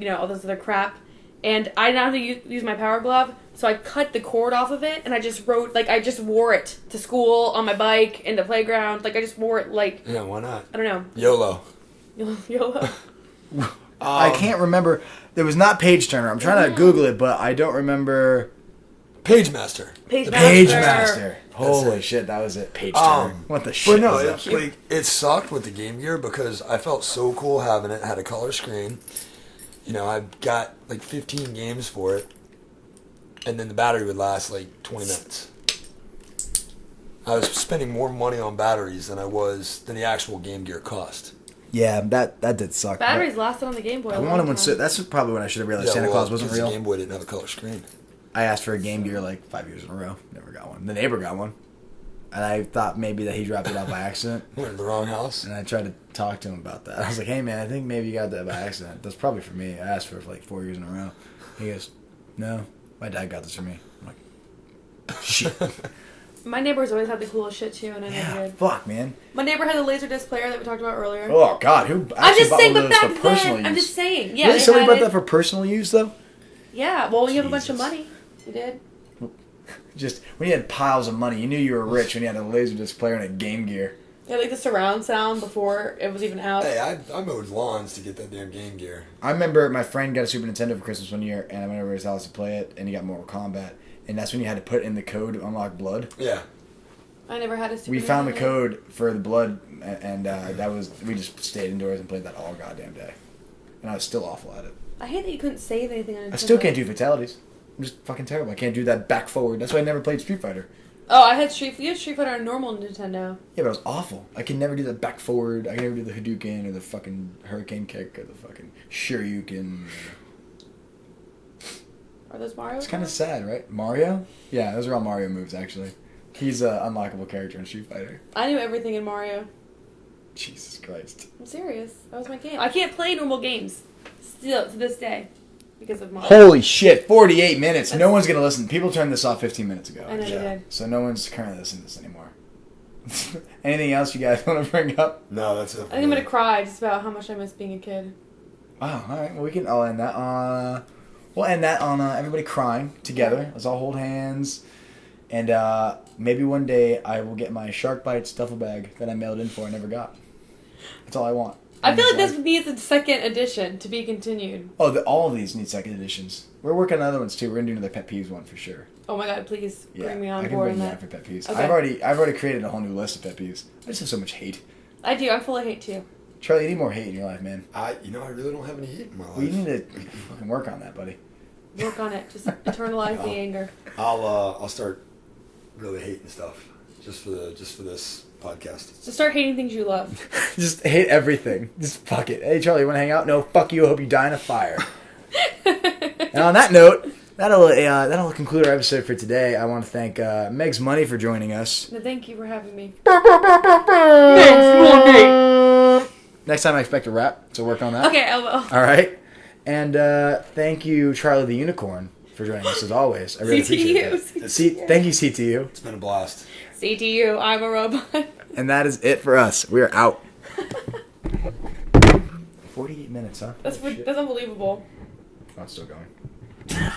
all this other crap. And I didn't know how to use my Power Glove, so I cut the cord off of it and I just I just wore it to school on my bike in the playground. Like I just wore it like Yeah, why not? I don't know. YOLO. YOLO. I can't remember. There was not Page Turner. I'm trying to Google it, but I don't remember. Page Master. Page Master. Holy shit, that was it. Page Turner. What the shit? But no, was that? it sucked with the Game Gear because I felt so cool having it. Had a color screen. I got like 15 games for it, and then the battery would last like 20 minutes. I was spending more money on batteries than the actual Game Gear cost. Yeah, that did suck. Batteries lasted on the Game Boy. I wanted one. That's probably when I should have realized Santa Claus wasn't real. The Game Boy didn't have a color screen. I asked for a Game Gear like 5 years in a row. Never got one. The neighbor got one. And I thought maybe that he dropped it out by accident. Went to the wrong house. And I tried to talk to him about that. I was like, hey man, I think maybe you got that by accident. That's probably for me. I asked for it for like 4 years in a row. He goes, no, my dad got this for me. I'm like, shit. My neighbors always had the coolest shit too, and I never did. Fuck, man. My neighbor had the Laserdisc player that we talked about earlier. Oh God, who? I'm just saying, bought but one of those back for personal then, use? I'm just saying. Yeah, Really? they Somebody had bought it. that for personal use though? Yeah, well, when you have a bunch of Jesus. money, you did. Just when you had piles of money, you knew you were rich when you had a Laserdisc player and a Game Gear. Yeah, like the surround sound before it was even out. Hey, I mowed lawns to get that damn Game Gear. I remember my friend got a Super Nintendo for Christmas one year, and I went over to his house to play it, and he got Mortal Kombat, and that's when you had to put in the code to unlock blood. Yeah. I never had a Super We found the Nintendo. code for the blood, and we just stayed indoors and played that all goddamn day, and I was still awful at it. I hate that you couldn't save anything on Nintendo. I still can't do fatalities. I'm just fucking terrible. I can't do that back forward. That's why I never played Street Fighter. Oh, I had you had Street Fighter on normal Nintendo. Yeah, but it was awful. I can never do the back forward. I can never do the Hadouken or the fucking Hurricane Kick or the fucking Shoryuken. Are those Mario? It's kind of sad, right? Mario? Yeah, those are all Mario moves, actually. He's an unlockable character in Street Fighter. I knew everything in Mario. Jesus Christ. I'm serious. That was my game. I can't play normal games still to this day because of Mario. Holy shit, 48 minutes. No one's going to listen. People turned this off 15 minutes ago. I know you did. So no one's currently listening to this anymore. Anything else you guys want to bring up? No, that's it. I think I'm gonna cry just about how much I miss being a kid. Wow, alright. Well, we can all end that on... We'll end that on everybody crying together. Let's all hold hands. And maybe one day I will get my Shark Bites duffel bag that I mailed in for and never got. That's all I want. I feel like this needs a second edition to be continued. Oh, all of these need second editions. We're working on other ones too. We're gonna do another pet peeves one for sure. Oh my god, please bring me on I can board bring on you that. on for pet peeves. Okay. I've already created a whole new list of pet peeves. I just have so much hate. I do. I'm full of hate too. Charlie, you need more hate in your life, man. I really don't have any heat in my life. Well, you need to fucking work on that, buddy. Work on it. Just internalize the anger. I'll start really hating stuff just for this podcast. Just start hating things you love. Just hate everything. Just fuck it. Hey, Charlie, you want to hang out? No, fuck you. I hope you die in a fire. And on that note, that'll conclude our episode for today. I want to thank Megsmoney for joining us. No, thank you for having me. Next time I expect a rap, so work on that. Okay, I will. All right. And thank you, Charlie the Unicorn, for joining us as always. I really appreciate CTU. it. Thank you, CTU. It's been a blast. CTU, I'm a robot. And that is it for us. We are out. 48 minutes, huh? That's Oh, shit. unbelievable. Oh, it's still going.